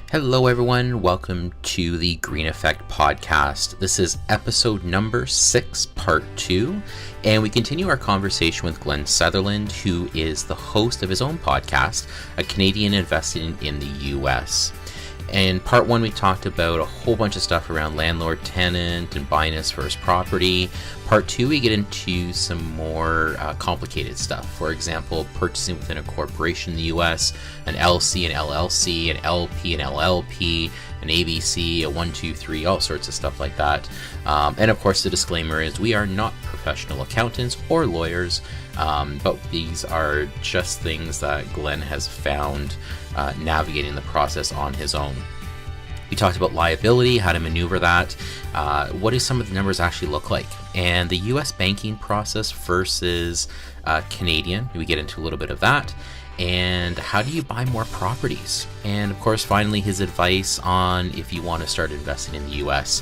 Hello, everyone. Welcome to the Green Effect podcast. This is episode number 6, part 2, and we continue our conversation with Glen Sutherland, who is the host of his own podcast, A Canadian Investing in the U.S. In part 1, we talked about a whole bunch of stuff around landlord-tenant and buying his first property. Part 2, we get into some more complicated stuff. For example, purchasing within a corporation in the U.S., an LC, an LLC, an LP, an LLP, an ABC, a 123, all sorts of stuff like that. And of course, the disclaimer is we are not professional accountants or lawyers, but these are just things that Glen has found navigating the process on his own. We talked about liability, how to maneuver that, what do some of the numbers actually look like, and the U.S. banking process versus Canadian. We get into a little bit of that, and how do you buy more properties? And of course, finally, his advice on if you want to start investing in the U.S.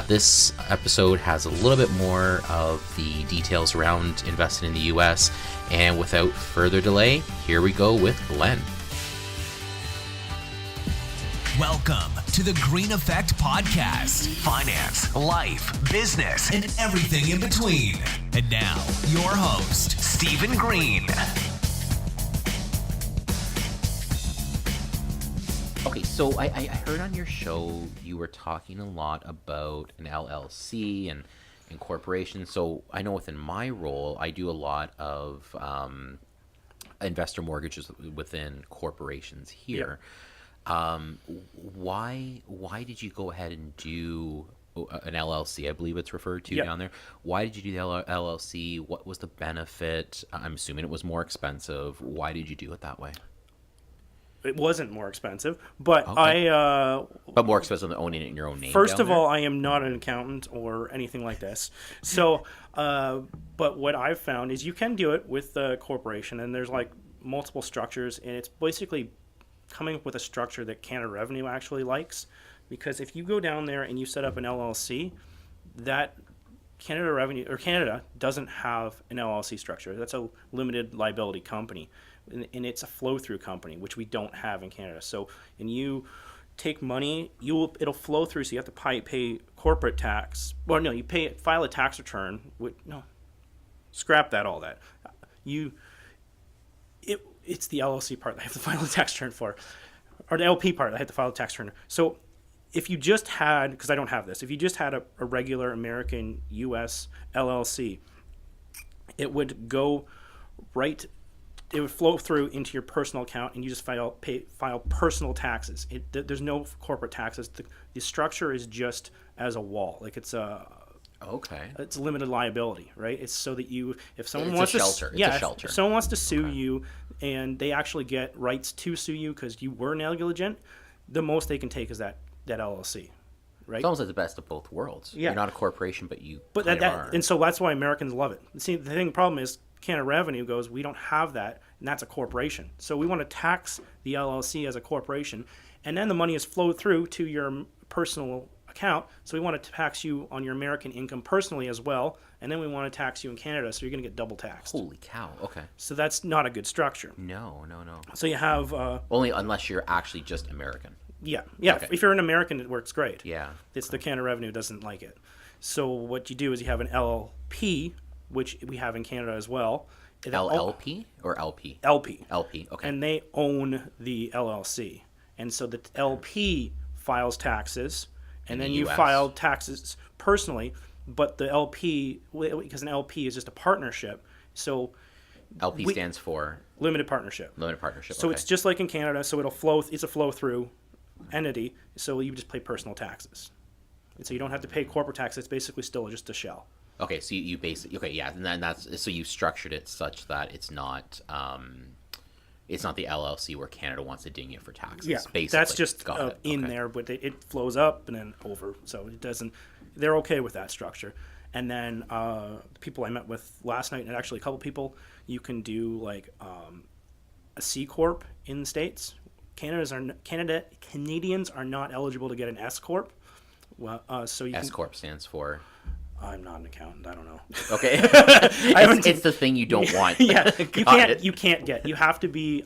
This episode has a little bit more of the details around investing in the U.S., and without further delay, here we go with Glen. Welcome to the Green Effect Podcast. Finance, life, business, and everything in between. And now, your host, Stephen Green. Okay, so I heard on your show you were talking a lot about an LLC and corporations. So I know within my role, I do a lot of investor mortgages within corporations here. Yep. Why did you go ahead and do an LLC? I believe it's referred to down there. Why did you do the LLC? What was the benefit? I'm assuming it was more expensive. Why did you do it that way? It wasn't more expensive, but okay. But more expensive than owning it in your own name. First of all, I am not an accountant or anything like this. So, but what I've found is you can do it with the corporation, and there's like multiple structures, and it's basically coming up with a structure that Canada Revenue actually likes, because if you go down there and you set up an LLC, that Canada Revenue or Canada doesn't have an LLC structure. That's a limited liability company, and it's a flow-through company, which we don't have in Canada. So, and you take money, it'll flow through. So you have to pay corporate tax. Well, no, file a tax return. Scrap that. All that. It's the LLC part that I have to file a tax return for, or the LP part that I have to file a tax return. So if you just had, because I don't have this, if you just had a regular American U.S. LLC, it would go right, it would flow through into your personal account, and you just file personal taxes. There's no corporate taxes. The structure is just as a wall, like it's a... Okay. It's limited liability, right? It's so that if someone it's wants a shelter. to, it's a shelter. If someone wants to sue you, and they actually get rights to sue you because you were negligent, the most they can take is that LLC, right? It's almost like the best of both worlds. Yeah. You're not a corporation, but you are. And so that's why Americans love it. See, the problem is Canada Revenue goes, we don't have that, and that's a corporation. So we want to tax the LLC as a corporation, and then the money is flowed through to your personal account, so we want to tax you on your American income personally as well, and then we want to tax you in Canada, so you're going to get double taxed. Holy cow, okay. So that's not a good structure. No. So you have... only unless you're actually just American. Yeah. Okay. If you're an American, it works great. Yeah. It's the Canada Revenue doesn't like it. So what you do is you have an LLP, which we have in Canada as well. LLP or LP? LP. LP, okay. And they own the LLC. And so the LP files taxes, and then you file taxes personally, but the LP, because an LP is just a partnership, so... LP stands for? Limited partnership. Limited partnership, So it's just like in Canada, so it's a flow-through entity, so you just pay personal taxes. And so you don't have to pay corporate tax, it's basically still just a shell. Okay, so you basically... Okay, yeah, and then so you structured it such that it's not... It's not the LLC where Canada wants to ding you for taxes. Yeah, basically. that's just in there, but it flows up and then over. So it doesn't. They're okay with that structure. And then the people I met with last night, and actually a couple people, you can do like a C corp in the States. Canadians are not eligible to get an S corp. Well, so you S corp stands for. I'm not an accountant. I don't know. Okay. It's the thing you don't want. Yeah, you can't get. You have to be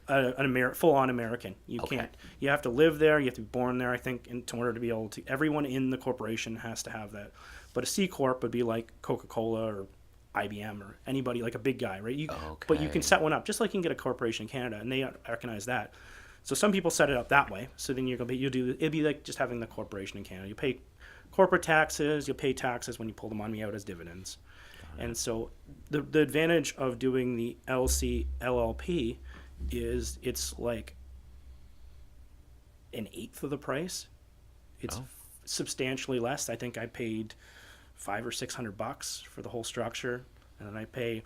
full-on American. You Okay. can't. You have to live there. You have to be born there. I think in order to be able to. Everyone in the corporation has to have that. But a C corp would be like Coca-Cola or IBM or anybody like a big guy, right? But you can set one up just like you can get a corporation in Canada, and they recognize that. So some people set it up that way. So then it'd be like just having the corporation in Canada. You pay corporate taxes. You'll pay taxes when you pull the money out as dividends. And so the advantage of doing the LLP is it's like an eighth of the price. It's substantially less. I think I paid $500 or $600 for the whole structure, and then I pay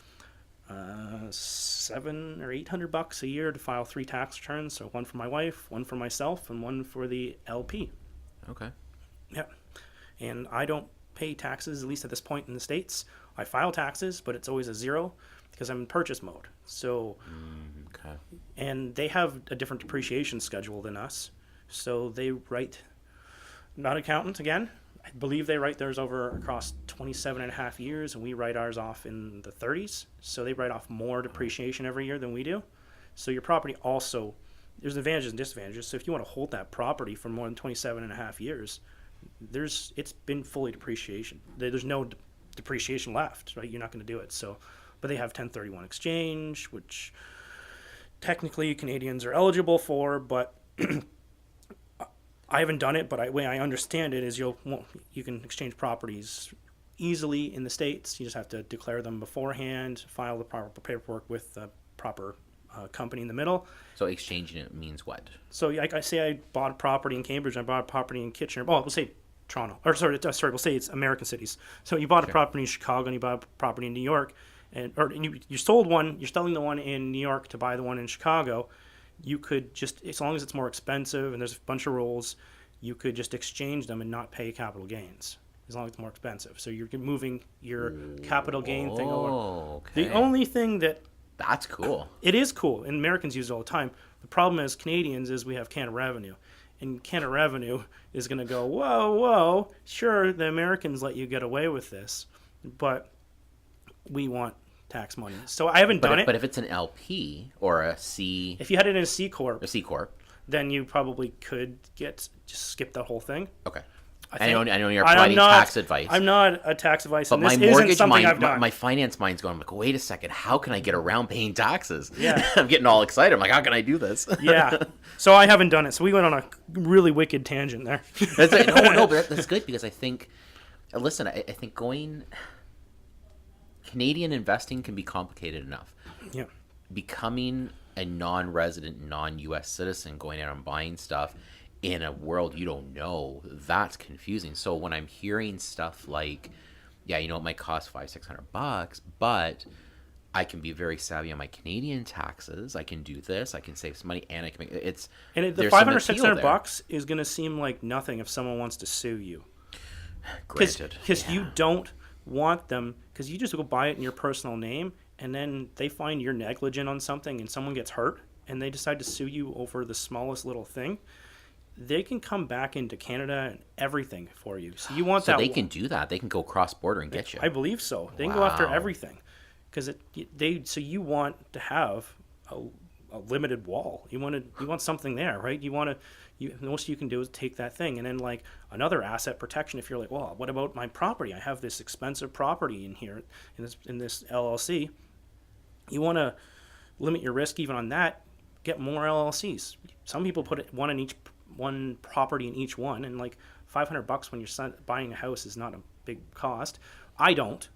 $700 or $800 a year to file 3 tax returns. So one for my wife, one for myself, and one for the LP. Okay. Yeah, and I don't pay taxes, at least at this point in the States. I file taxes, but it's always a zero because I'm in purchase mode. So, Okay. and they have a different depreciation schedule than us. So they write, not accountants again, I believe they write theirs over across 27 and a half years, and we write ours off in the 30s. So they write off more depreciation every year than we do. So your property also, there's advantages and disadvantages. So if you want to hold that property for more than 27 and a half years, it's been fully depreciation. There's no depreciation left, right? You're not going to do it. So, but they have 1031 exchange, which technically Canadians are eligible for, but I haven't done it. But the way I understand it is you can exchange properties easily in the States. You just have to declare them beforehand, file the proper paperwork with the proper company in the middle. So exchanging it means what? So like I say I bought a property in Cambridge, I bought a property in Kitchener. Well, we'll say Toronto. Or sorry, we'll say it's American cities. So you bought a property in Chicago and you bought a property in New York, and you sold one, you're selling the one in New York to buy the one in Chicago. You could just, as long as it's more expensive and there's a bunch of rules, you could just exchange them and not pay capital gains as long as it's more expensive. So you're moving your capital gain thing over. Okay. The only thing That's cool. it is cool, and Americans use it all the time. The problem as Canadians is we have Canada Revenue. And Canada Revenue is going to go, whoa, sure, the Americans let you get away with this, but we want tax money. So I haven't done it. But if it's an LP or a C... If you had it in a C Corp, then you probably could just skip that whole thing. Okay. I know you're providing tax advice. I'm not a tax advice, but and this my mortgage isn't something mind, I've done. my finance mind's going, I'm like, wait a second, how can I get around paying taxes? Yeah. I'm getting all excited. I'm like, how can I do this? Yeah. So I haven't done it. So we went on a really wicked tangent there. No, but that's good because I think, listen, I think Canadian investing can be complicated enough. Yeah. Becoming a non-resident, non-U.S. citizen, going out and buying stuff in a world you don't know, that's confusing. So when I'm hearing stuff like, yeah, it might cost $500-$600, but I can be very savvy on my Canadian taxes. I can do this. I can save some money, and I can make it's. And the $500-$600 is going to seem like nothing if someone wants to sue you. Granted, because you don't want them, because you just go buy it in your personal name, and then they find you're negligent on something, and someone gets hurt, and they decide to sue you over the smallest little thing. They can come back into Canada and everything for you. So you want that. So they can do that. They can go cross border and get you. I believe so. They can go after everything, because So you want to have a limited wall. You want something there, right? The most you can do is take that thing, and then like another asset protection. If you're like, well, what about my property? I have this expensive property in here in this LLC. You want to limit your risk even on that. Get more LLCs. Some people put it one property in each one, and like $500 when you're buying a house is not a big cost. I don't.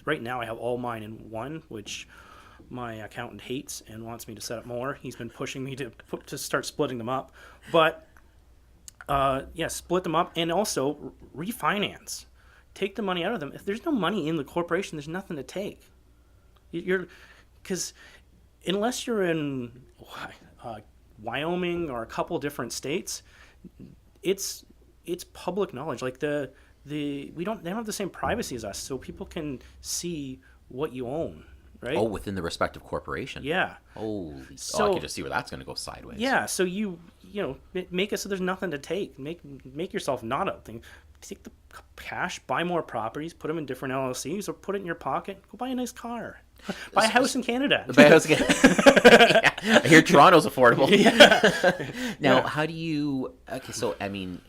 Right now I have all mine in one, which my accountant hates and wants me to set up more. He's been pushing me to start splitting them up, but split them up, and also refinance. Take the money out of them. If there's no money in the corporation, there's nothing to take. Because unless you're in Wyoming or a couple different states, it's public knowledge. Like they don't have the same privacy as us, so people can see what you own, right? Oh, within the respective corporation. Yeah. Holy, I can just see where that's going to go sideways. Yeah. So you make it so there's nothing to take. Make yourself not a thing. Take the cash, buy more properties, put them in different LLCs, or put it in your pocket. Go buy a nice car. Buy a house in Canada. Buy a house in Canada. Yeah. I hear Toronto's affordable. Yeah. Now, how do you... Okay, so, I mean,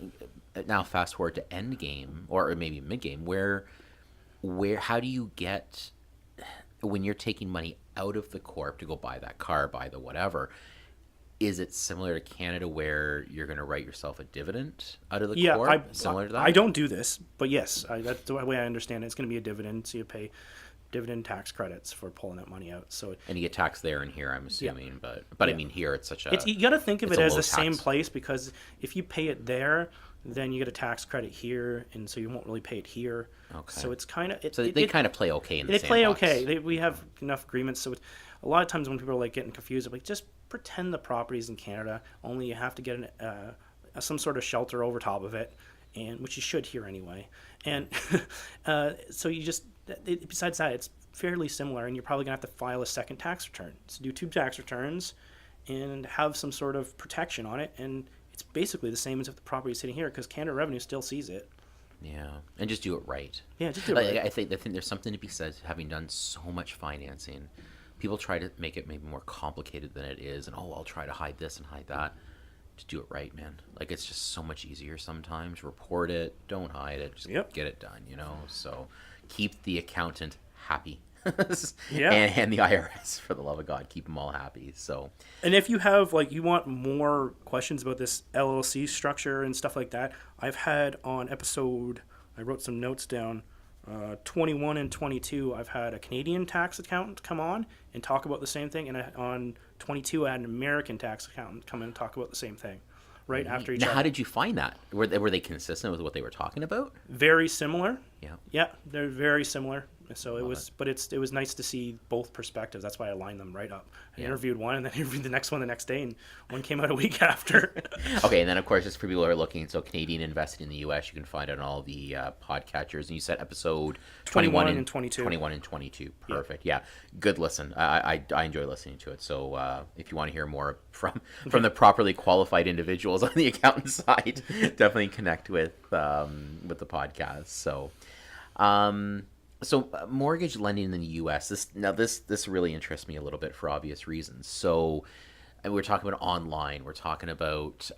now fast forward to end game, or maybe mid game, how do you get... When you're taking money out of the corp to go buy that car, buy the whatever... Is it similar to Canada where you're going to write yourself a dividend out of the corp? Similar to that? I don't do this, but yes, that's the way I understand it. It's going to be a dividend, so you pay dividend tax credits for pulling that money out. So and you get taxed there and here, I'm assuming, but I mean here it's such a... you got to think of it as the same tax. place, because if you pay it there, then you get a tax credit here, and so you won't really pay it here. Okay. So it's kind of... So they kind of play okay in the They play sandbox. okay. We have enough agreements, so a lot of times when people are like getting confused, I'm like, just pretend the property's in Canada, only you have to get some sort of shelter over top of it, and which you should here anyway. And so you just... besides that, it's fairly similar, and you're probably going to have to file a second tax return. So do 2 tax returns and have some sort of protection on it, and it's basically the same as if the property is sitting here, because Canada Revenue still sees it. Yeah, and just do it right. Yeah, just do it right. I think there's something to be said, having done so much financing. People try to make it maybe more complicated than it is, and I'll try to hide this and hide that. Just do it right, man. Like, it's just so much easier sometimes. Report it, don't hide it, just get it done, So keep the accountant happy. Yeah. And the IRS, for the love of God, keep them all happy. So, and if you have you want more questions about this LLC structure and stuff like that, I've had on episode, I wrote some notes down, 21 and 22, I've had a Canadian tax accountant come on and talk about the same thing, and on 22 I had an American tax accountant come in and talk about the same thing right after each now, other. how did you find that? Were they consistent with what they were talking about? Very similar. Yeah, they're very similar. So it was nice to see both perspectives. That's why I lined them right up. I interviewed one, and then interviewed the next one the next day, and one came out a week after. Okay, and then of course, just for people who are looking, so Canadian investing in the U.S., you can find it on all the podcatchers. And you said episode 21 and 22. 21 and 22. Perfect. Yeah, good listen. I enjoy listening to it. So if you want to hear more from the properly qualified individuals on the accountant side, definitely connect with the podcast. So. So mortgage lending in the U.S. This really interests me a little bit for obvious reasons. So, and we're talking about online. We're talking about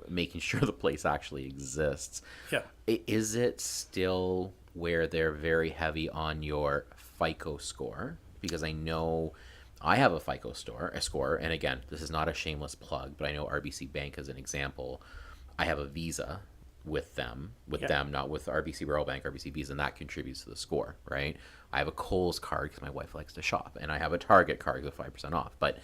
making sure the place actually exists. Yeah. Is it still where they're very heavy on your FICO score? Because I know I have a FICO score, and again, this is not a shameless plug, but I know RBC Bank as an example. I have a Visa with them, not with RBC Royal Bank, RBC Visa, and that contributes to the score, right? I have a Kohl's card because my wife likes to shop, and I have a Target card with 5% off. But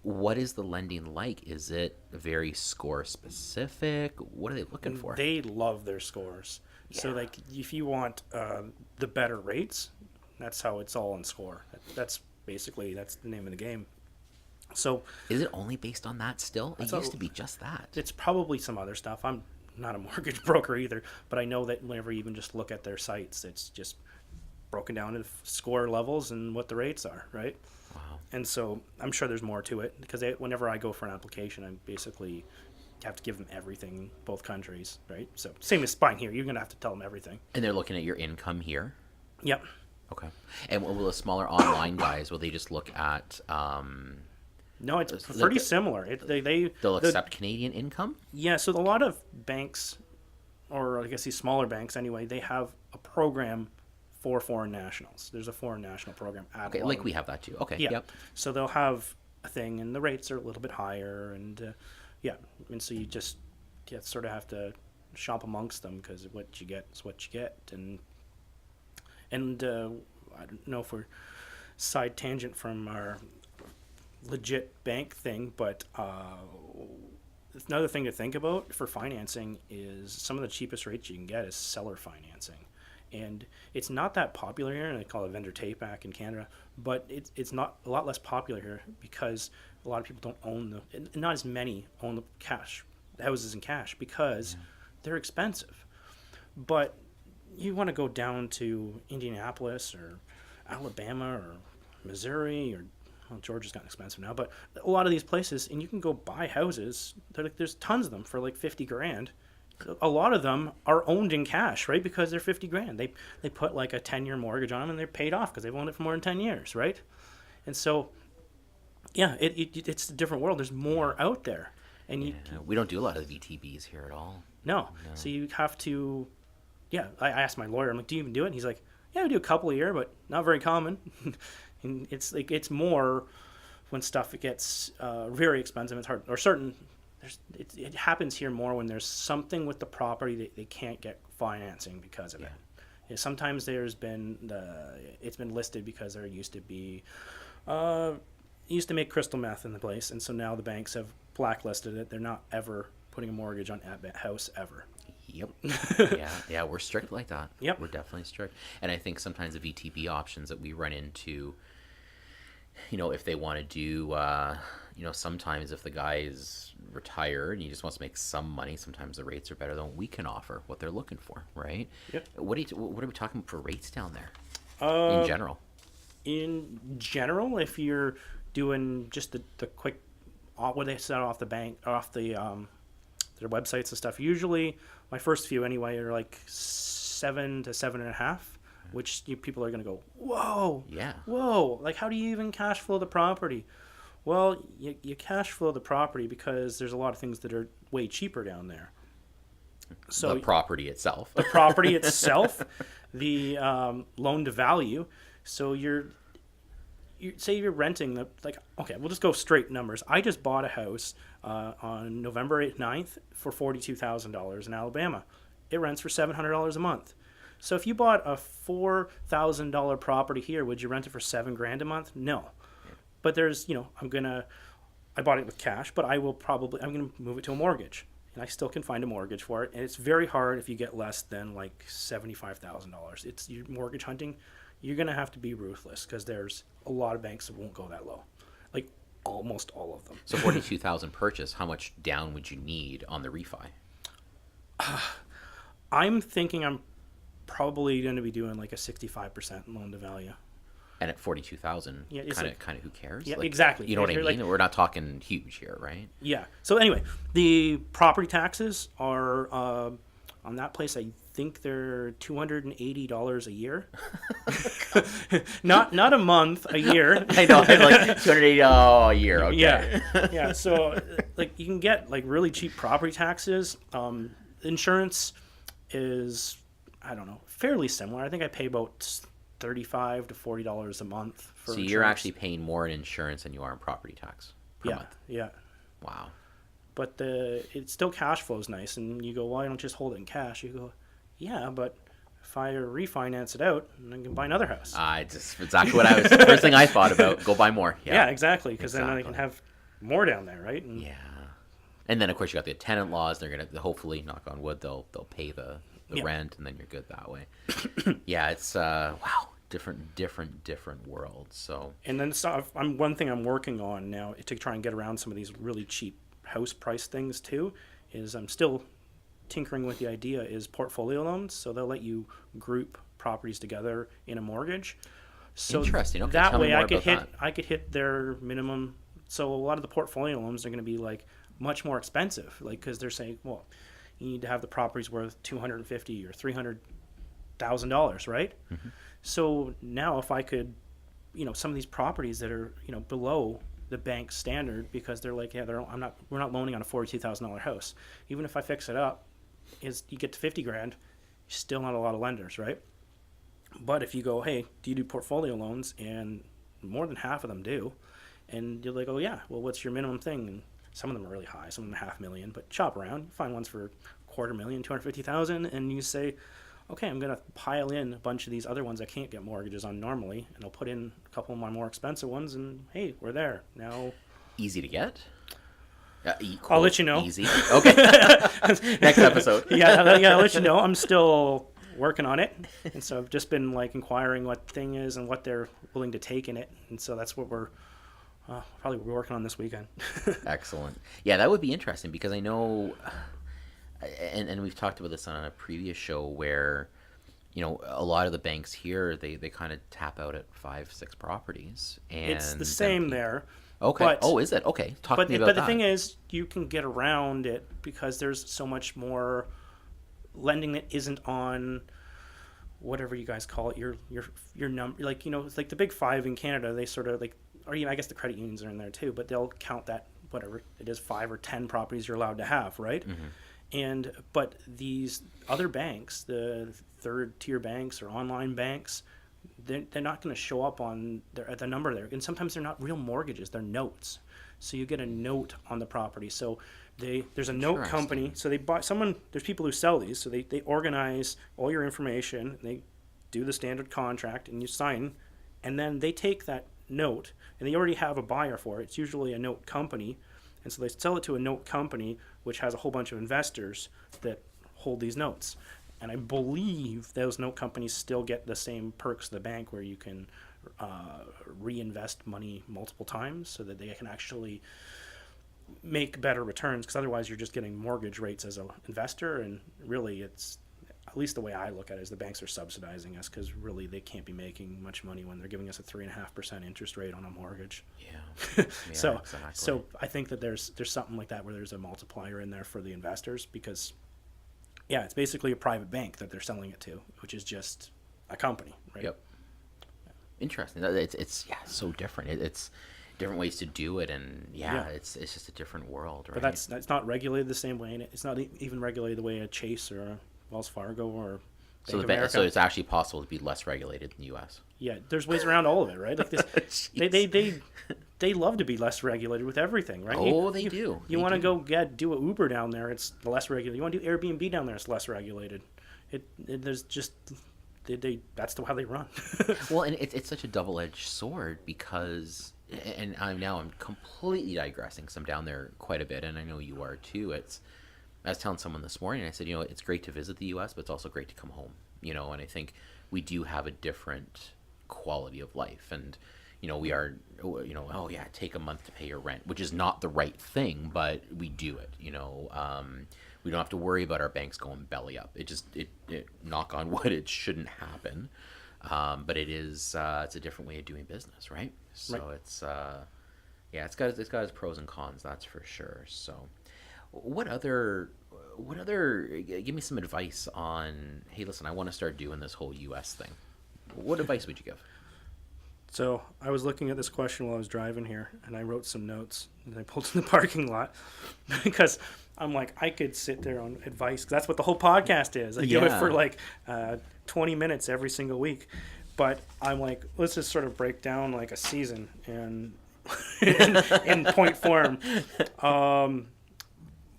what is the lending like? Is it very score specific? What are they looking for? They love their scores. Yeah. So if you want the better rates, that's how it's all on score. That's the name of the game. So is it only based on that still? It used to be just that. It's probably some other stuff. I'm not a mortgage broker either, but I know that whenever you even just look at their sites, it's just broken down into score levels and what the rates are, right? Wow. And so I'm sure there's more to it, because whenever I go for an application, I basically have to give them everything, both countries, right? So same as buying here, you're going to have to tell them everything. And they're looking at your income here? Yep. Okay. And will the smaller online guys, will they just look at... No, it's pretty similar. They'll accept Canadian income? Yeah, so a lot of banks, or I guess these smaller banks anyway, they have a program for foreign nationals. There's a foreign national program at Okay, like we have that too. Okay, yeah. Yep. So they'll have a thing, and the rates are a little bit higher, and and so you just sort of have to shop amongst them, because what you get is what you get, and I don't know if we're side tangent from our legit bank thing, but another thing to think about for financing is some of the cheapest rates you can get is seller financing, and it's not that popular here, and they call it vendor take back in Canada, but it's not a lot less popular here because a lot of people don't own not as many own the houses in cash, because they're expensive. But you want to go down to Indianapolis or Alabama or Missouri, or Georgia's gotten expensive now, but a lot of these places, and you can go buy houses. There's tons of them for like $50,000, a lot of them are owned in cash, right? Because they're 50 grand. They put like a 10-year mortgage on them and they're paid off because they've owned it for more than 10 years, right? And so, yeah, it's a different world. There's more out there. And we don't do a lot of VTBs here at all. No. So you have to, I asked my lawyer, I'm like, do you even do it? And he's like, yeah, we do a couple a year, but not very common. And it's more when stuff gets very expensive. It's hard, or certain. It happens here more when there's something with the property that they can't get financing because of it. Yeah, sometimes it's been listed because there used to be used to make crystal meth in the place, and so now the banks have blacklisted it. They're not ever putting a mortgage on that house ever. Yep. Yeah, we're strict like that. Yep. We're definitely strict. And I think sometimes the VTB options that we run into, if they want to do, sometimes if the guy is retired and he just wants to make some money, sometimes the rates are better than what we can offer, what they're looking for, right? Yep. What are we talking for rates down there in general? In general, if you're doing just the quick, what they set off the bank, off the their websites and stuff, usually my first few anyway are like 7 to 7.5, which people are going to go, whoa, like how do you even cash flow the property? Well, you cash flow the property because there's a lot of things that are way cheaper down there. So the property itself. The loan to value. So you say you're renting we'll just go straight numbers. I just bought a house on November 9th for $42,000 in Alabama. It rents for $700 a month. So if you bought a $4,000 property here, would you rent it for $7,000 a month? No. But there's, I bought it with cash, but I'm going to move it to a mortgage. And I still can find a mortgage for it. And it's very hard if you get less than like $75,000. It's your mortgage hunting. You're going to have to be ruthless because there's a lot of banks that won't go that low. Like almost all of them. So $42,000 purchase, how much down would you need on the refi? I'm thinking I'm probably going to be doing like a 65% loan to value. And at $42,000, kind of who cares? Yeah, exactly. You know what I mean? We're not talking huge here, right? Yeah. So anyway, the property taxes are on that place. I think they're $280 a year. not a month, a year. I know, like $280 a year. Okay. Yeah. So like you can get like really cheap property taxes. Insurance is, I don't know, fairly similar. I think I pay about $35 to $40 a month for insurance. You're actually paying more in insurance than you are in property tax per month. Yeah. Wow. But it still cash flows nice, and you go, why don't you just hold it in cash? You go, yeah, but if I refinance it out, I can buy another house. Just exactly what first thing I thought about. Go buy more. Yeah, exactly, because then I can have more down there, right? And and then of course you got the tenant laws. They're gonna hopefully, knock on wood, they'll pay the rent, and then you're good that way. Yeah, it's wow. Different worlds. So, and then one thing I'm working on now to try and get around some of these really cheap house price things too is I'm still tinkering with the idea is portfolio loans. So they'll let you group properties together in a mortgage. So interesting. Okay, that way I could hit their minimum. So a lot of the portfolio loans are going to be like much more expensive, like because they're saying, well, you need to have the properties worth $250,000 or $300,000, right? Mm-hmm. So now if I could, some of these properties that are, below the bank standard because they're like, we're not loaning on a $42,000 house. Even if I fix it up, you get to $50,000, still not a lot of lenders, right? But if you go, hey, do you do portfolio loans? And more than half of them do. And you're like, oh yeah, well, what's your minimum thing? And some of them are really high, some of them $500,000, but shop around, you find ones for $250,000, $250,000, and you say, okay, I'm going to pile in a bunch of these other ones I can't get mortgages on normally, and I'll put in a couple of my more expensive ones, and hey, we're there. Now, easy to get? I'll let you know. Easy. Okay. Next episode. I'll let you know. I'm still working on it, and so I've just been like inquiring what thing is and what they're willing to take in it, and so that's what we're probably working on this weekend. Excellent. Yeah, that would be interesting because I know... And we've talked about this on a previous show where, a lot of the banks here, they kind of tap out at 5-6 properties. And it's the same there. Okay. Is it? Okay. Talk to me about that. But the thing is, you can get around it because there's so much more lending that isn't on whatever you guys call it, your number, like, it's like the big five in Canada. They sort of like, or I guess the credit unions are in there too, but they'll count that whatever it is, 5 or 10 properties you're allowed to have, right? But these other banks, the third tier banks or online banks, they're not going to show up on the number there. And sometimes they're not real mortgages, they're notes. So you get a note on the property. So there's a note company. So there's people who sell these. So they organize all your information. They do the standard contract and you sign. And then they take that note and they already have a buyer for it. It's usually a note company. And so they sell it to a note company, which has a whole bunch of investors that hold these notes. And I believe those note companies still get the same perks of the bank, where you can reinvest money multiple times so that they can actually make better returns. Because otherwise you're just getting mortgage rates as an investor. And really it's, at least the way I look at it, is the banks are subsidizing us, because really they can't be making much money when they're giving us a 3.5% interest rate on a mortgage. Yeah. So exactly. So I think that there's something like that where there's a multiplier in there for the investors, because it's basically a private bank that they're selling it to, which is just a company, right? Yep. Interesting. It's so different. It's different ways to do it, and it's just a different world, right? But that's not regulated the same way, and it's not even regulated the way a Chase or a Wells Fargo or Bank of America. So it's actually possible to be less regulated in the U.S. Yeah, there's ways around all of it, right? Like this, they love to be less regulated with everything, right? They do. You want to go do a Uber down there, it's less regulated. You want to do Airbnb down there, it's less regulated. There's just that's how they run. Well, and it's such a double-edged sword, because, and I'm completely digressing, because I'm down there quite a bit, and I know you are too. I was telling someone this morning, I said, it's great to visit the U.S., but it's also great to come home, and I think we do have a different quality of life, and, we are, take a month to pay your rent, which is not the right thing, but we do it, we don't have to worry about our banks going belly up. It knock on wood, it shouldn't happen, but it is, it's a different way of doing business, right? So right. It's got its pros and cons, that's for sure. So What other, give me some advice on, hey, listen, I want to start doing this whole U.S. thing. What advice would you give? So I was looking at this question while I was driving here, and I wrote some notes, and I pulled to the parking lot, because I'm like, I could sit there on advice, 'cause that's what the whole podcast is. I do it for like 20 minutes every single week. But I'm like, let's just sort of break down like a season and in point form.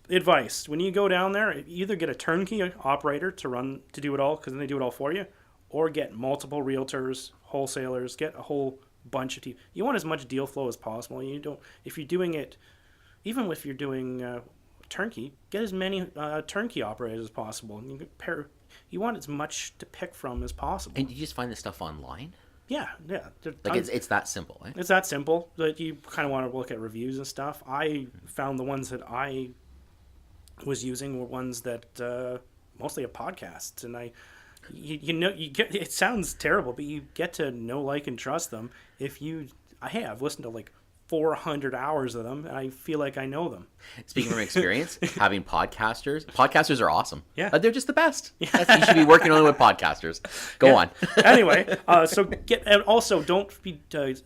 Advice: when you go down there, either get a turnkey operator to do it all, because then they do it all for you, or get multiple realtors, wholesalers, get a whole bunch of people. You want as much deal flow as possible. You don't, if you're doing it, even if you're doing turnkey, get as many turnkey operators as possible. You want as much to pick from as possible. And you just find this stuff online? Yeah. Like it's that simple, eh? It's that simple. But you kind of want to look at reviews and stuff. I found the ones that I was using were ones that mostly are podcasts, and you get, it sounds terrible, but you get to know, like, and trust them. I've listened to like 400 hours of them, and I feel like I know them. Speaking from experience, having podcasters are awesome. Yeah, they're just the best. Yeah. You should be working only with podcasters. Go on. Anyway, and also don't be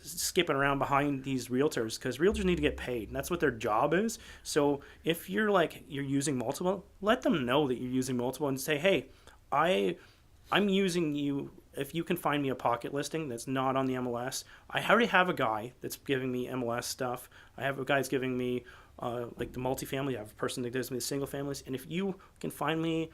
skipping around behind these realtors, because realtors need to get paid, and that's what their job is. So if you're using multiple, let them know that you're using multiple, and say, hey, I'm using you. If you can find me a pocket listing that's not on the MLS, I already have a guy that's giving me MLS stuff. I have a guy that's giving me like the multifamily. I have a person that gives me the single families. And if you can find me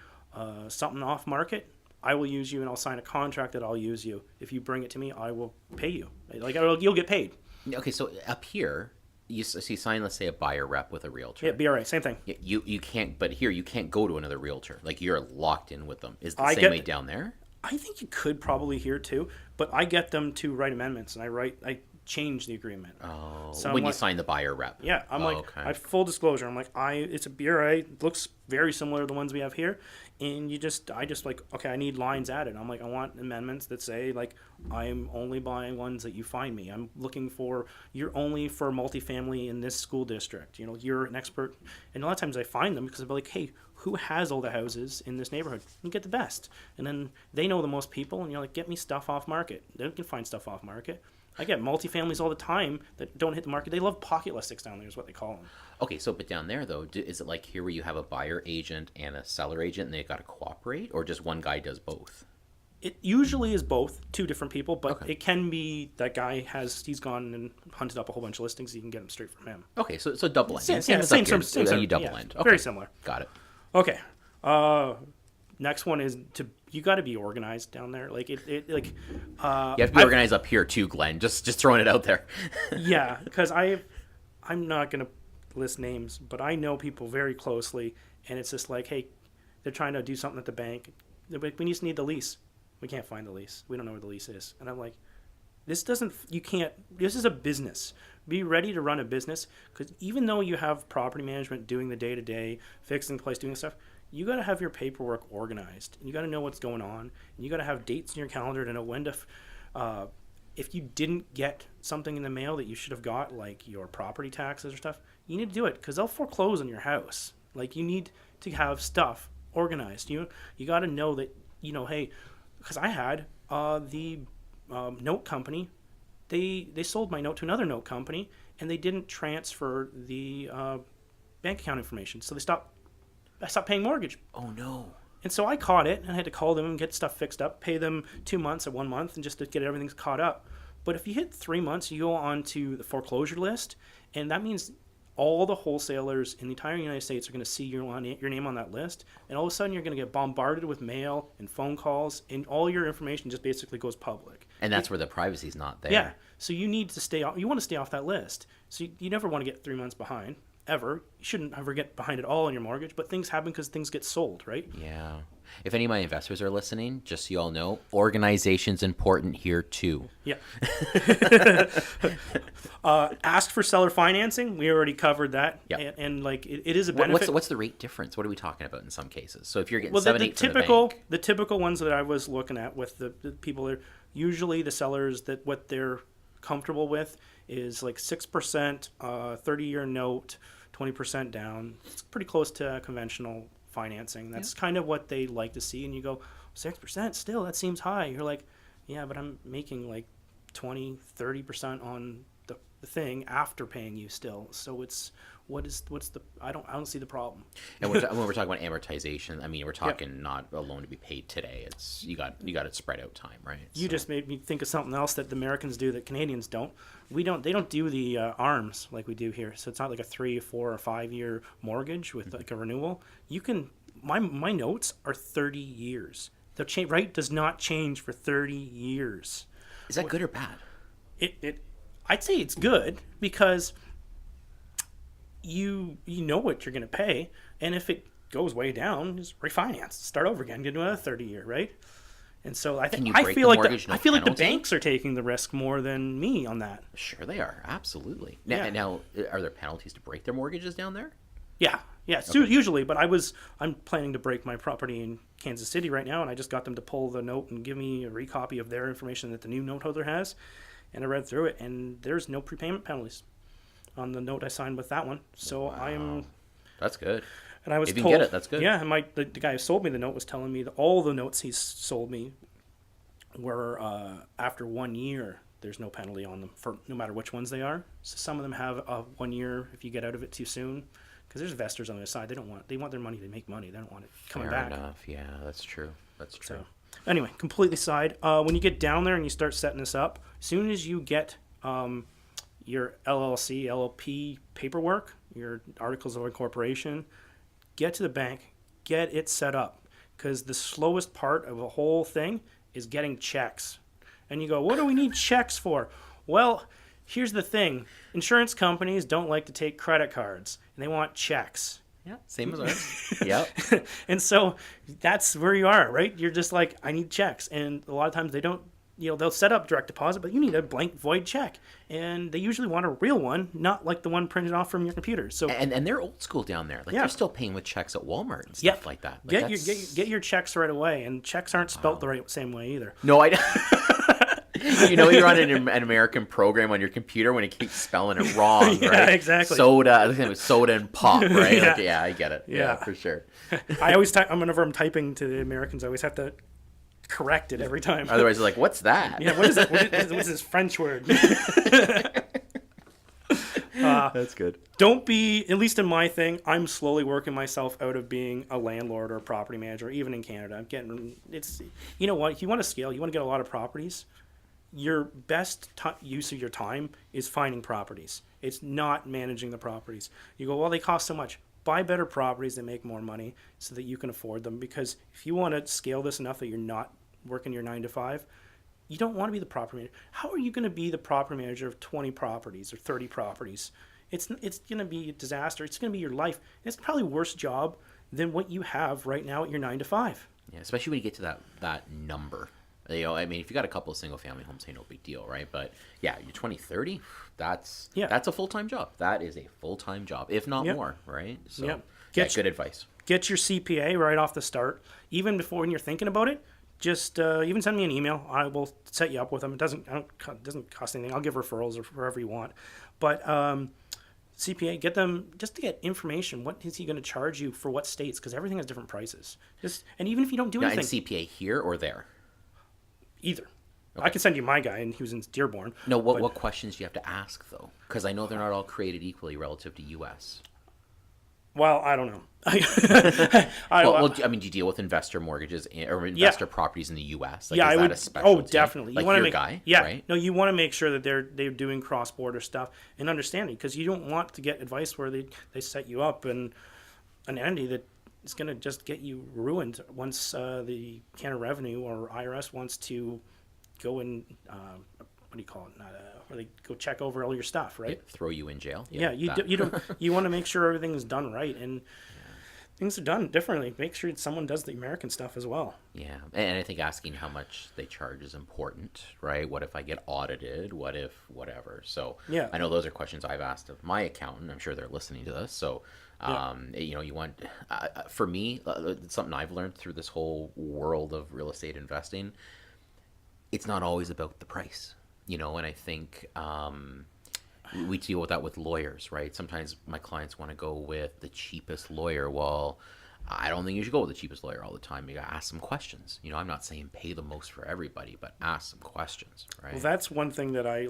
something off market, I will use you, and I'll sign a contract that I'll use you. If you bring it to me, I will pay you. You'll get paid. Okay, so up here, you sign, let's say, a buyer rep with a realtor. Yeah, BRA, same thing. You can't, but here you can't go to another realtor. Like, you're locked in with them. Is it the same way down there? I think you could probably here too, but I get them to write amendments, and change the agreement. Oh, so when you sign the buyer rep. Yeah, I'm like, okay. I have full disclosure. I'm like, it's a BRA. It looks very similar to the ones we have here, and I just like, okay, I need lines added. I'm like, I want amendments that say like, I'm only buying ones that you find me. I'm looking for, you're only for multifamily in this school district. You know, you're an expert. And a lot of times I find them because I'm like, hey, who has all the houses in this neighborhood? You get the best. And then they know the most people, and you're like, get me stuff off market. They can find stuff off market. I get multifamilies all the time that don't hit the market. They love pocket listings down there is what they call them. Okay, so but down there though, is it like here where you have a buyer agent and a seller agent and they got to cooperate, or just one guy does both? It usually is both, two different people, but Okay. it can be that guy he's gone and hunted up a whole bunch of listings. You can get them straight from him. Okay, so double end. Yeah, Same as same up here, same so you sort, double yeah, end. Okay. very similar. Got it. Okay. Next one is you got to be organized down there. Like You have to be organized up here too, Glenn. Just throwing it out there. Yeah, because I'm not gonna list names, but I know people very closely, and it's just like, hey, they're trying to do something at the bank. They're like, we just need the lease. We can't find the lease. We don't know where the lease is. And I'm like, this is a business. Be ready to run a business, because even though you have property management doing the day-to-day, fixing the place, doing stuff, you got to have your paperwork organized. And you got to know what's going on. And you got to have dates in your calendar to know when to if you didn't get something in the mail that you should have got, like your property taxes or stuff, you need to do it, because they'll foreclose on your house. Like, you need to have stuff organized. You got to know that, hey, because I had the note company, they sold my note to another note company, and they didn't transfer the bank account information, so I stopped paying mortgage. Oh no. And so I caught it, and I had to call them and get stuff fixed up, pay them 2 months or 1 month, and just to get everything caught up. But if you hit 3 months, you go on to the foreclosure list, and that means all the wholesalers in the entire United States are going to see your name on that list, and all of a sudden you're going to get bombarded with mail and phone calls, and all your information just basically goes public. And that's where the privacy's not there. Yeah, so you need to stay off. You want to stay off that list. So you never want to get 3 months behind. Ever. You shouldn't ever get behind at all on your mortgage, but things happen because things get sold, right? Yeah. If any of my investors are listening, just so you all know, organization's important here too. Yeah. Ask for seller financing. We already covered that. Yeah. And like it is a benefit. What's the rate difference? What are we talking about in some cases? So if you're getting well, 7, 8 from the bank. The typical ones that I was looking at with the people are usually the sellers that what they're comfortable with is like 6%, 30-year note, 20% down. It's pretty close to conventional financing. That's kind of what they like to see. And you go, 6% still, that seems high. You're like, yeah, but I'm making like 20, 30% on the thing after paying you still. So it's what's the I don't see the problem. And when we're talking about amortization, I mean, we're talking not a loan to be paid today. It's you got it spread out time, right? You just made me think of something else that the Americans do that Canadians don't. They don't do the ARMs like we do here. So it's not like a 3, 4, or 5 year mortgage with like a renewal. You can my notes are 30 years. The rate does not change for 30 years. Is that good or bad? I'd say it's good because you know what you're going to pay, and if it goes way down, just refinance, start over again, get to another 30-year, right? And so I feel like the banks are taking the risk more than me on that. Sure, they are, absolutely. Now, are there penalties to break their mortgages down there? Yeah. Okay. Usually, but I'm planning to break my property in Kansas City right now, and I just got them to pull the note and give me a recopy of their information that the new note holder has, and I read through it, and there's no prepayment penalties on the note I signed with that one. So wow. That's good. And I was told, you get it, that's good. Yeah, and the guy who sold me the note was telling me that all the notes he's sold me were after 1 year. There's no penalty on them for no matter which ones they are. So some of them have 1 year if you get out of it too soon, because there's investors on the other side. They want their money to make money. They don't want it coming back. Fair enough. Yeah, that's true. That's true. So, anyway, completely side. When you get down there and you start setting this up, as soon as you get your LLC, LLP paperwork, your articles of incorporation, get to the bank, get it set up, because the slowest part of the whole thing is getting checks. And you go, what do we need checks for? Well, here's the thing. Insurance companies don't like to take credit cards, and they want checks. Yeah, same as ours. Yep. And so that's where you are, right? You're just like, I need checks. And a lot of times they don't they'll set up direct deposit, but you need a blank void check, and they usually want a real one, not like the one printed off from your computer. So and they're old school down there. Like they're still paying with checks at Walmart and stuff like that. Like get your checks right away, and checks aren't spelt the same way either. No, I. You're on an American program on your computer when it keeps spelling it wrong, yeah, right? Exactly. Soda, I think it was soda and pop, right? Yeah. Like, I get it. Yeah, for sure. I always whenever I'm typing to the Americans, I always have to correct it every time. Otherwise, they're like, "What's that?" Yeah, what is it? What's this French word? That's good. Don't be, at least in my thing, I'm slowly working myself out of being a landlord or a property manager, even in Canada. You know what? If you want to scale, you want to get a lot of properties, your best use of your time is finding properties. It's not managing the properties. You go, well, they cost so much. Buy better properties that make more money so that you can afford them. Because if you want to scale this enough that you're not working your 9 to 5, you don't want to be the property manager. How are you going to be the property manager of 20 properties or 30 properties? It's going to be a disaster. It's going to be your life. It's probably a worse job than what you have right now at your 9 to 5. Yeah, especially when you get to that number. I mean, if you got a couple of single family homes, no big deal, right? But yeah, you're 20, 30, that's a full-time job. That is a full-time job, if not more, right? So good advice. Get your CPA right off the start. Even before when you're thinking about it, just even send me an email. I will set you up with them. It doesn't cost anything. I'll give referrals or wherever you want. But CPA, get them just to get information. What is he going to charge you for what states? Because everything has different prices. And even if you don't do anything. And CPA here or there? Either. Okay. I can send you my guy, and he was in Dearborn. No, what questions do you have to ask, though? Because I know they're not all created equally relative to U.S. Well, I don't know. I mean, do you deal with investor mortgages or investor properties in the U.S.? Like, is that a specialty? Oh, definitely. Like your guy, right? No, you want to make sure that they're doing cross-border stuff and understanding, because you don't want to get advice where they set you up and an entity that is going to just get you ruined once the Canada Revenue or IRS wants to go and what do you call it? Where they go check over all your stuff, right? Throw you in jail. You want to make sure everything is done right, and things are done differently. Make sure someone does the American stuff as well. Yeah, and I think asking how much they charge is important, right? What if I get audited? What if whatever? So I know those are questions I've asked of my accountant. I'm sure they're listening to this. So you want for me, it's something I've learned through this whole world of real estate investing. It's not always about the price, and I think we deal with that with lawyers, right? Sometimes my clients want to go with the cheapest lawyer. Well, I don't think you should go with the cheapest lawyer all the time. You got to ask some questions. I'm not saying pay the most for everybody, but ask some questions, right? Well, that's one thing that I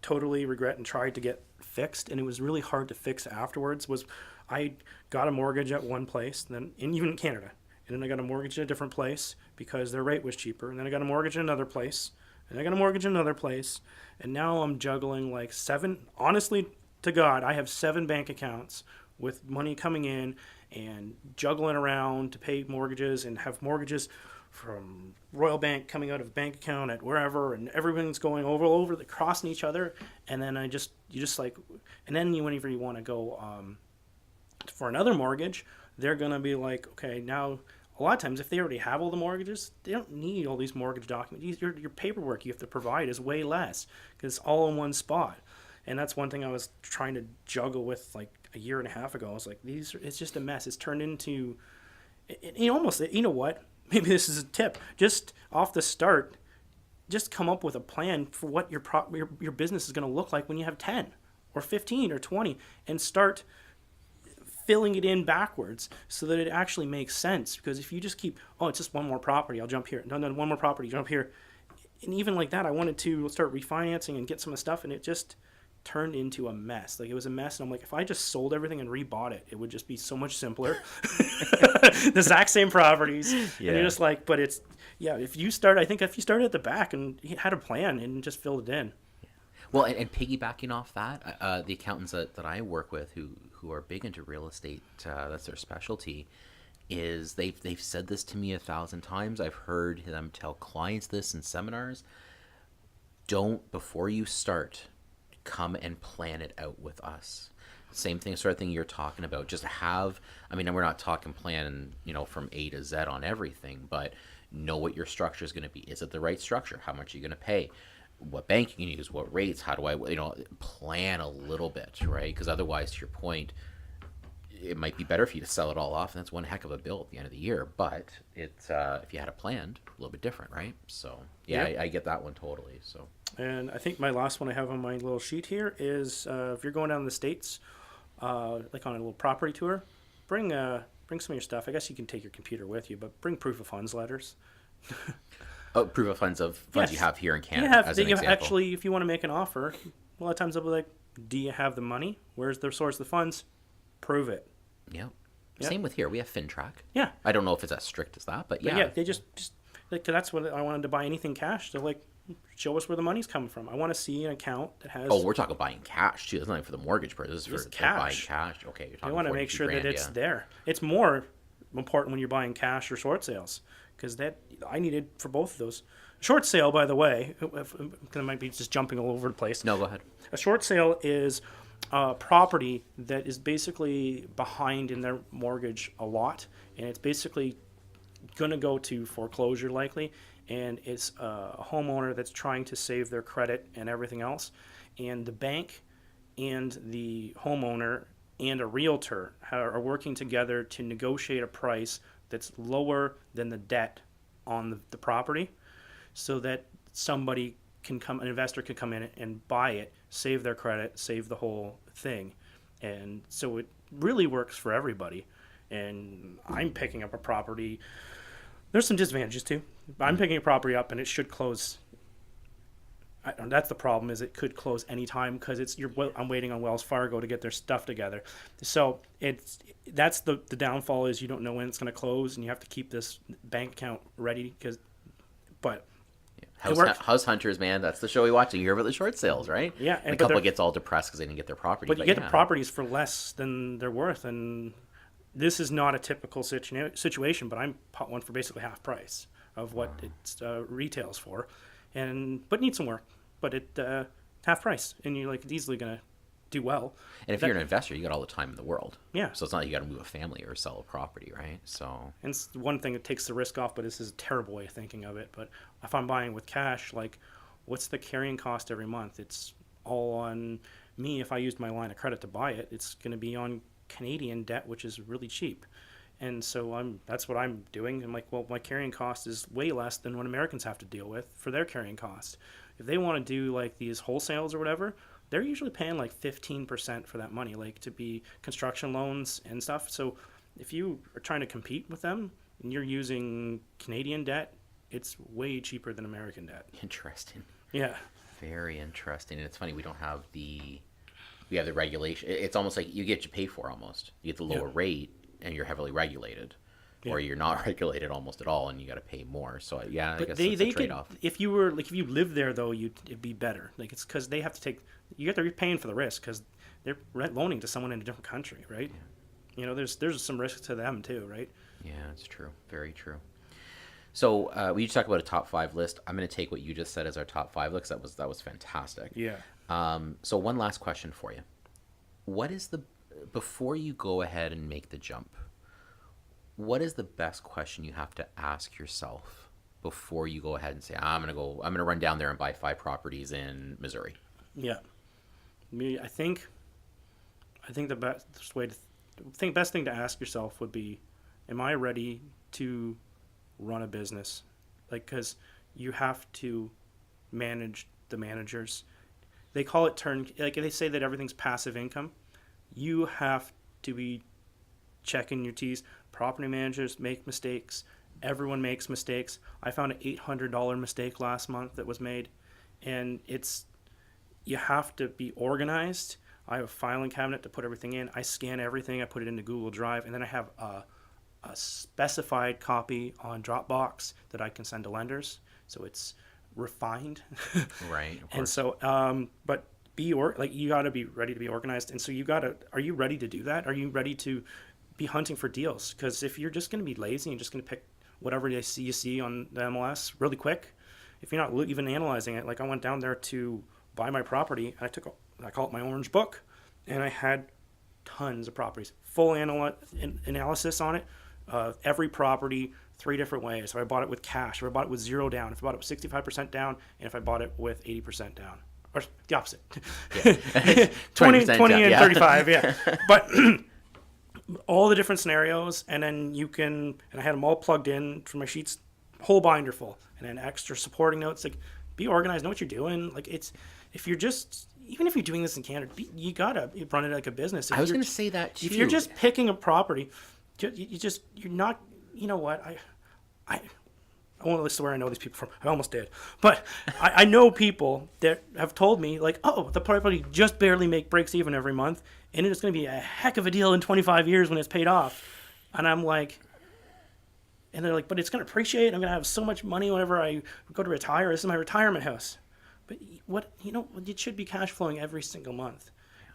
totally regret and tried to get fixed, and it was really hard to fix afterwards. Was I got a mortgage at one place, and even in Canada, and then I got a mortgage at a different place because their rate was cheaper, and then I got a mortgage in another place, and I got a mortgage in another place, and now I'm juggling 7. Honestly, to God, I have 7 bank accounts with money coming in and juggling around to pay mortgages and have mortgages from Royal Bank coming out of bank account at wherever, and everything's going over, they're crossing each other, and then and then whenever you want to go for another mortgage, they're gonna be like, okay, now a lot of times if they already have all the mortgages, they don't need all these mortgage documents. Your paperwork you have to provide is way less because it's all in one spot, and that's one thing I was trying to juggle with a year and a half ago. I was like, it's just a mess. It's turned into, what? Maybe this is a tip. Just off the start, just come up with a plan for what your business is going to look like when you have 10 or 15 or 20, and start filling it in backwards so that it actually makes sense. Because if you just keep, it's just one more property, I'll jump here. No, one more property, jump here. And even like that, I wanted to start refinancing and get some of the stuff, and it just turned into a mess. It was a mess, and I'm like, if I just sold everything and rebought it, it would just be so much simpler. The exact same properties. Yeah. And you're just like, but it's, if you started at the back and you had a plan and just filled it in. Well, and piggybacking off that, the accountants that I work with who are big into real estate, that's their specialty, is they've said this to me 1,000 times. I've heard them tell clients this in seminars. Before you start, come and plan it out with us. Same thing, sort of thing you're talking about. Just we're not talking plan, from A to Z on everything, but know what your structure is going to be. Is it the right structure? How much are you going to pay? What bank you can use? What rates? How do I, plan a little bit, right? Because otherwise, to your point, it might be better for you to sell it all off, and that's one heck of a bill at the end of the year. But it's if you had it planned, a little bit different, right? So yeah, I get that one totally. So. And I think my last one I have on my little sheet here is if you're going down to the States, like on a little property tour, bring some of your stuff. I guess you can take your computer with you, but bring proof of funds letters. Oh, proof of funds Yes. you have here in Canada, as an example. Actually, if you want to make an offer, a lot of times they'll be like, do you have the money? Where's the source of the funds? Prove it. Yeah. Yeah. Same with here. We have FinTrack. Yeah. I don't know if it's as strict as that, but yeah. But yeah, they just like, that's what I wanted to buy anything cash. They're like, show us where the money's coming from. I want to see an account that has. Oh, we're talking buying cash too. That's not even for the mortgage purpose. This is for buying cash. Okay, you're talking. I want to make sure that it's there. It's more important when you're buying cash or short sales, because that I needed for both of those. Short sale, by the way, I might be just jumping all over the place. No, go ahead. A short sale is property that is basically behind in their mortgage a lot, and it's basically going to go to foreclosure likely, and it's a homeowner that's trying to save their credit and everything else, and the bank and the homeowner and a realtor are working together to negotiate a price that's lower than the debt on the property, so that an investor can come in and buy it, save their credit, save the whole thing. And so it really works for everybody. And I'm picking up a property. There's some disadvantages too. I'm picking a property up and it should close. That's the problem, is it could close anytime, because I'm waiting on Wells Fargo to get their stuff together. So that's the downfall, is you don't know when it's going to close, and you have to keep this bank account ready. House hunters, man, that's the show we watch. You hear about the short sales, right? Yeah, and a couple gets all depressed because they didn't get their property. But you get the properties for less than they're worth, and this is not a typical situation. But I'm bought one for basically half price of what it retails for, but needs some work. But it half price, and you're like, it's easily gonna do well. And if you're an investor, you got all the time in the world. Yeah. So it's not like you got to move a family or sell a property, right? So. And it's one thing that takes the risk off, but this is a terrible way of thinking of it. But if I'm buying with cash, like, what's the carrying cost every month? It's all on me. If I used my line of credit to buy it, it's going to be on Canadian debt, which is really cheap. And so that's what I'm doing. I'm like, well, my carrying cost is way less than what Americans have to deal with for their carrying cost. If they want to do like these wholesales or whatever, they're usually paying like 15% for that money, like to be construction loans and stuff. So if you are trying to compete with them and you're using Canadian debt, it's way cheaper than American debt. Interesting. Yeah. Very interesting. And it's funny, we have the regulation. It's almost like you get what you pay for almost. You get the lower rate and you're heavily regulated. Or you're not regulated almost at all, and you got to pay more. So yeah, I guess it's a trade-off. If you lived there though, it'd be better. Like, it's because they have to take. You're paying for the risk because they're rent loaning to someone in a different country, right? Yeah. There's some risk to them too, right? Yeah, it's true. Very true. So we just talked about a top 5 list. I'm going to take what you just said as our top 5 list. That was fantastic. Yeah. So one last question for you: before you go ahead and make the jump, what is the best question you have to ask yourself before you go ahead and say, I'm going to run down there and buy 5 properties in Missouri? Yeah. I think the best thing to ask yourself would be, am I ready to run a business? Like, because you have to manage the managers. They call it like they say that everything's passive income. You have to be checking your T's. Property managers make mistakes. Everyone makes mistakes. I found an $800 mistake last month that was made, and you have to be organized. I have a filing cabinet to put everything in. I scan everything. I put it into Google Drive, and then I have a specified copy on Dropbox that I can send to lenders, so it's refined. Right. Of course. And so, but you got to be ready to be organized, and so are you ready to do that? Are you ready to be hunting for deals? Because if you're just going to be lazy and just going to pick whatever you see on the MLS really quick, if you're not even analyzing it, like I went down there to buy my property, and I call it my orange book, and I had tons of properties, full analysis on it, every property 3 different ways. If I bought it with cash, if I bought it with 0 down, if I bought it with 65% down, and if I bought it with 80% down. Or the opposite. Yeah. 20 down, and yeah. 35, yeah. But all the different scenarios, and then you can, and I had them all plugged in for my sheets, whole binder full, and then extra supporting notes. Like, be organized, know what you're doing. Like, it's, if you're just, even if you're doing this in Canada, you gotta run it like a business. If I was you're- going to say that too. If you're just picking a property, you're not, you know what, I won't list where I know these people from. I almost did. But I know people that have told me, like, oh, the property just barely breaks even every month, and it's going to be a heck of a deal in 25 years when it's paid off. And I'm like, and they're like, but it's going to appreciate. I'm going to have so much money whenever I go to retire. This is my retirement house. But it should be cash flowing every single month.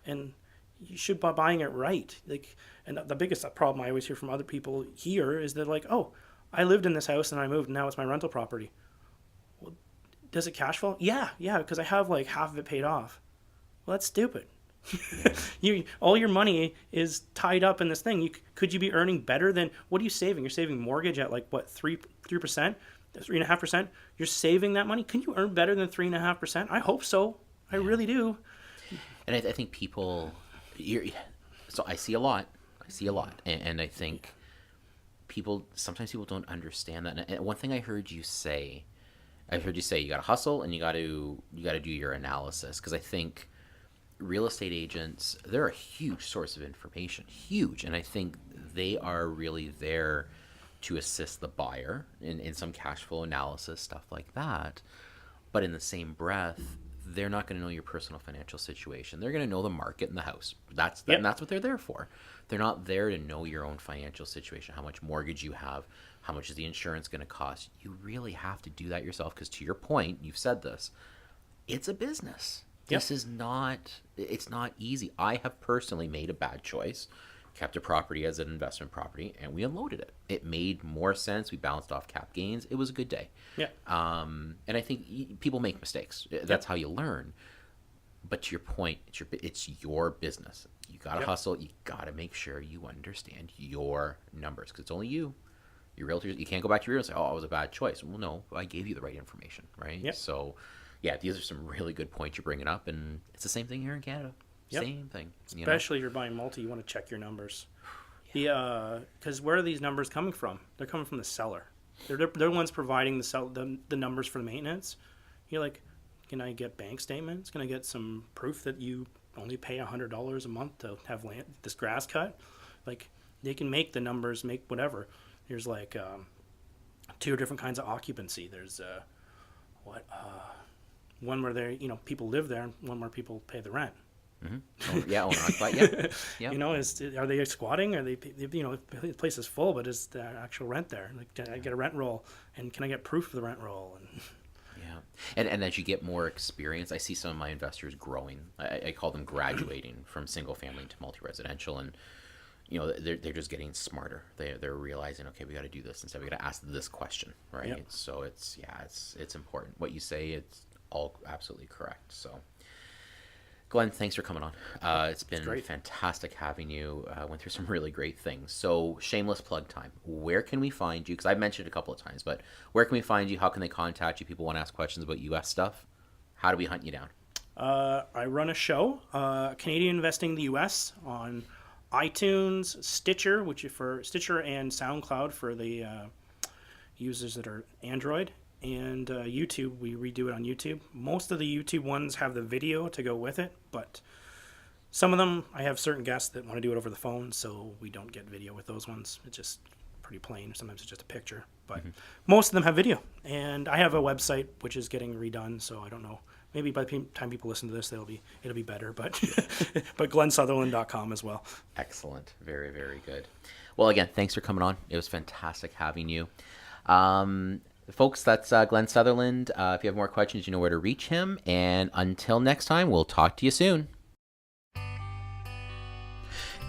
And you should be buying it right. Like, and the biggest problem I always hear from other people here is that, like, oh, I lived in this house and I moved, and now it's my rental property. Well, does it cash flow? Yeah, because I have like half of it paid off. Well, that's stupid. All your money is tied up in this thing. Could you be earning better than, what are you saving? You're saving mortgage at like what, 3%, 3.5%. You're saving that money. Can you earn better than 3.5%? I hope so. I really do. And I think people, so I see a lot, and I think sometimes people don't understand that. And one thing I heard you say you got to hustle and you got to do your analysis, because I think real estate agents, they're a huge source of information, huge, and I think they are really there to assist the buyer in some cash flow analysis, stuff like that. But in the same breath, they're not going to know your personal financial situation. They're going to know the market and the house. And that's what they're there for. They're not there to know your own financial situation, how much mortgage you have, how much is the insurance going to cost. You really have to do that yourself, because to your point, you've said this, it's a business. This is it's not easy. I have personally made a bad choice, kept a property as an investment property, and we unloaded it. It made more sense. We bounced off cap gains. It was a good day. Yeah. And I think people make mistakes. That's how you learn. But to your point, it's your business. You got to hustle. You got to make sure you understand your numbers, because it's only you. Your realtors, you can't go back to your realtor and say, oh, it was a bad choice. Well, no, I gave you the right information, right? Yep. So, yeah, these are some really good points you're bringing up, and it's the same thing here in Canada. Yep. Same thing. Especially if you're buying multi, you want to check your numbers. Because where are these numbers coming from? They're coming from the seller. They're the ones providing the numbers for the maintenance. You're like, can I get bank statements? Can I get some proof that you only pay $100 a month to have this grass cut? Like, they can make the numbers, make whatever. There's like 2 different kinds of occupancy. There's one where people live there, and one where people pay the rent. Mm-hmm. Oh, yeah, owner-occupied, yeah. Are they squatting? Are they, the place is full, but is the actual rent there? Like, can I get a rent roll, and can I get proof of the rent roll? And yeah, and as you get more experience, I see some of my investors growing. I call them graduating from single family to multi-residential, and they're just getting smarter. They're realizing, okay, we got to do this instead. We got to ask this question, right? Yep. So it's important. What you say, it's all absolutely correct. So, Glenn, thanks for coming on. It's been fantastic having you. Went through some really great things. So, shameless plug time. Where can we find you? Because I've mentioned it a couple of times, but where can we find you? How can they contact you? People want to ask questions about U.S. stuff. How do we hunt you down? I run a show, Canadian Investing in the U.S. on iTunes, Stitcher, which is for Stitcher, and SoundCloud for the users that are Android, and YouTube. We redo it on YouTube. Most of the YouTube ones have the video to go with it, but some of them, I have certain guests that want to do it over the phone, so we don't get video with those ones. It's just pretty plain. Sometimes it's just a picture, but most of them have video. And I have a website which is getting redone, so I don't know. Maybe by the time people listen to this, it'll be better. But but glensutherland.com as well. Excellent. Very, very good. Well, again, thanks for coming on. It was fantastic having you. Folks, that's Glen Sutherland. If you have more questions, you know where to reach him. And until next time, we'll talk to you soon.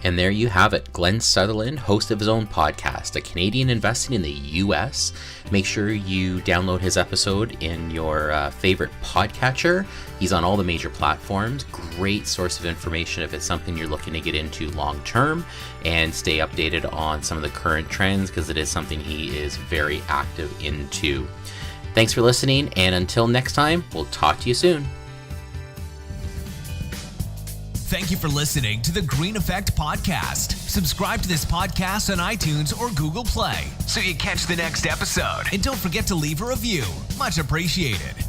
And there you have it, Glen Sutherland, host of his own podcast, A Canadian Investing in the U.S. Make sure you download his episode in your favorite podcatcher. He's on all the major platforms. Great source of information if it's something you're looking to get into long term, and stay updated on some of the current trends because it is something he is very active into. Thanks for listening, and until next time, we'll talk to you soon. Thank you for listening to the Green Effect Podcast. Subscribe to this podcast on iTunes or Google Play so you catch the next episode. And don't forget to leave a review. Much appreciated.